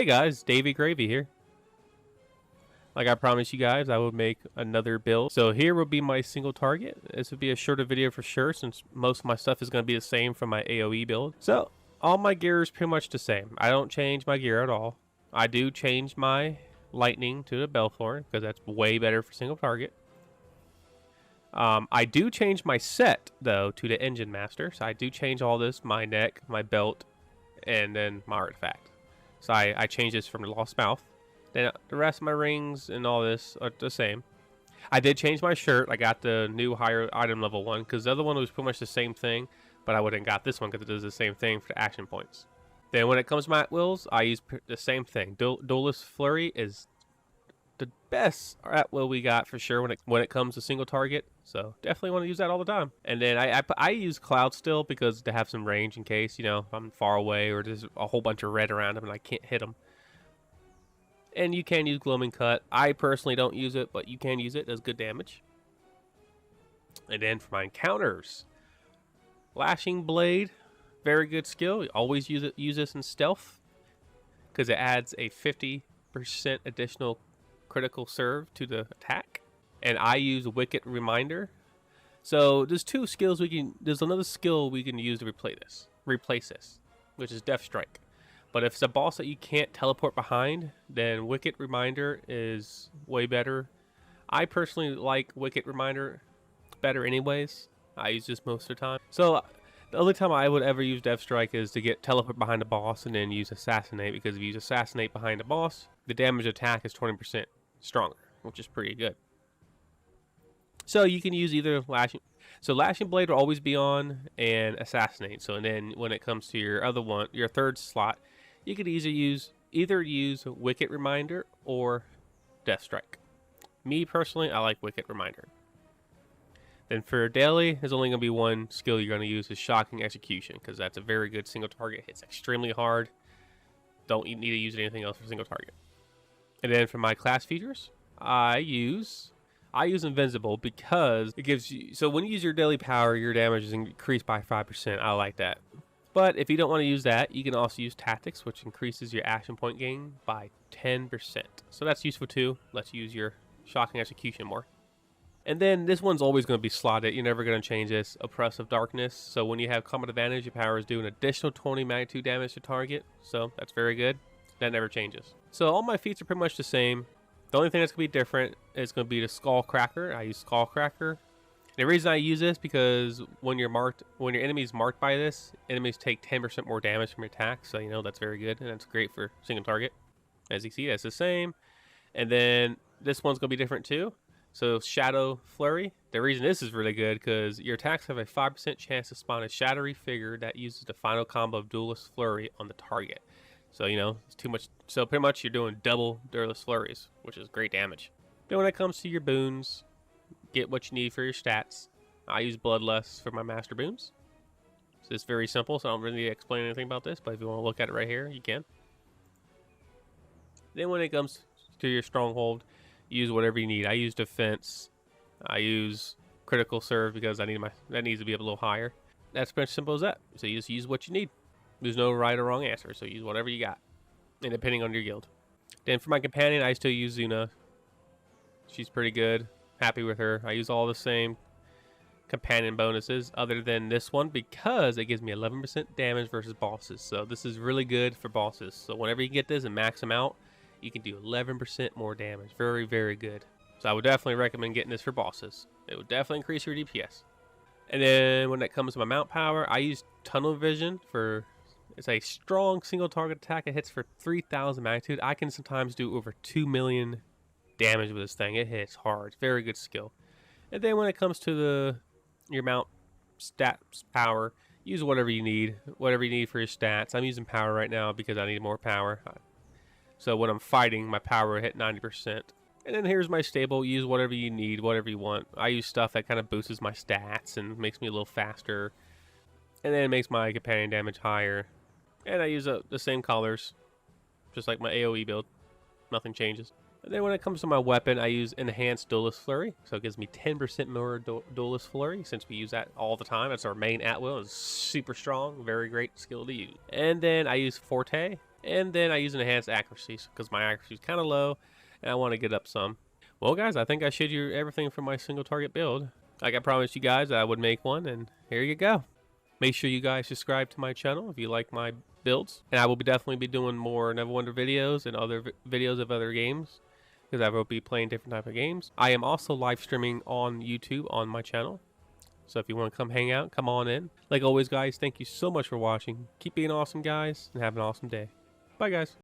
Hey guys, Davey Gravy here. Like I promised you guys, I would make another build. So here will be my single target. This would be a shorter video for sure, since most of my stuff is going to be the same from my AoE build. So all my gear is pretty much the same. I don't change my gear at all. I do change my lightning to the Bellthorn because that's way better for single target. I do change my set though to the Engine Master. So I do change all this: my neck, my belt, and then my artifact. So I change this from the Lost Mouth. Then the rest of my rings and all this are the same. I did change my shirt. I got the new higher item level one because the other one was pretty much the same thing, but I wouldn't got this one because it does the same thing for the action points. Then when it comes to my at-wills, I use the same thing. Duelist Flurry is the best at-will we got for sure when it comes to single target. So definitely want to use that all the time. And then I use Cloud still because to have some range in case, you know, I'm far away or there's a whole bunch of red around them and I can't hit them. And you can use Gloaming Cut. I personally don't use it, but you can use it. It does good damage. And then for my encounters, Lashing Blade, very good skill. You always use this in stealth because it adds a 50% additional critical serve to the attack. And I use Wicked Reminder. So there's two skills there's another skill we can use to replace this, which is Death Strike. But if it's a boss that you can't teleport behind, then Wicked Reminder is way better. I personally like Wicked Reminder better anyways. I use this most of the time. So the only time I would ever use Death Strike is to get teleport behind a boss and then use Assassinate, because if you use Assassinate behind a boss, the damage attack is 20% stronger, which is pretty good. So you can use either Lashing. So Lashing Blade will always be on, and Assassinate. So and then when it comes to your other one, your third slot, you could either use Wicked Reminder or Death Strike. Me personally, I like Wicked Reminder. Then for daily, there's only going to be one skill you're going to use, is Shocking Execution, because that's a very good single target. Hits extremely hard. Don't need to use anything else for single target. And then for my class features, I use Invincible because it gives you, so when you use your daily power, your damage is increased by 5%. I like that. But if you don't want to use that, you can also use Tactics, which increases your action point gain by 10%. So that's useful too. Let's use your Shocking Execution more. And then this one's always going to be slotted. You're never going to change this. Oppressive Darkness. So when you have combat advantage, your powers do an additional 20 magnitude damage to target. So that's very good. That never changes. So all my feats are pretty much the same. The only thing that's going to be different is going to be the Skull Cracker. I use Skull Cracker. The reason I use this because when your enemy's marked by this, enemies take 10% more damage from your attack. So you know that's very good, and that's great for single target. As you see, that's the same. And then this one's gonna be different too. So Shadow Flurry. The reason this is really good because your attacks have a 5% chance to spawn a shadowy figure that uses the final combo of Duelist Flurry on the target. So you know it's too much. So pretty much you're doing double Duelist Flurries, which is great damage. Then when it comes to your boons, get what you need for your stats. I use Bloodlust for my master boons. So it's very simple, so I don't really need to explain anything about this, but if you want to look at it right here, you can. Then when it comes to your stronghold, use whatever you need. I use defense. I use critical serve because that needs to be a little higher. That's pretty simple as that. So you just use what you need. There's no right or wrong answer, so use whatever you got, and depending on your guild. Then for my companion, I still use Zuna. She's pretty good. Happy with her. I use all the same companion bonuses other than this one because it gives me 11% damage versus bosses. So this is really good for bosses. So whenever you get this and max them out, you can do 11% more damage. Very, very good. So I would definitely recommend getting this for bosses. It would definitely increase your DPS. And then when it comes to my mount power, I use Tunnel Vision for, it's a strong single target attack. It hits for 3,000 magnitude. I can sometimes do over 2 million damage with this thing. It hits hard. Very good skill. And then when it comes to your mount stats power, use whatever you need for your stats. I'm using power right now because I need more power. So when I'm fighting, my power hit 90%. And then here's my stable. Use whatever you need, whatever you want. I use stuff that kind of boosts my stats and makes me a little faster, and then it makes my companion damage higher. And I use the same colors, just like my AoE build. Nothing changes. And then when it comes to my weapon, I use Enhanced Duelist Flurry. So it gives me 10% more Duelist Flurry since we use that all the time. That's our main at-will. It's super strong. Very great skill to use. And then I use Forte. And then I use an enhanced accuracy because my accuracy is kind of low and I want to get up some. Well, guys, I think I showed you everything for my single target build. Like I promised you guys I would make one, and here you go. Make sure you guys subscribe to my channel if you like my builds. And I will definitely be doing more Neverwinter videos and other videos of other games, because I will be playing different type of games. I am also live streaming on YouTube on my channel. So if you want to come hang out, come on in. Like always, guys, thank you so much for watching. Keep being awesome, guys, and have an awesome day. Bye, guys.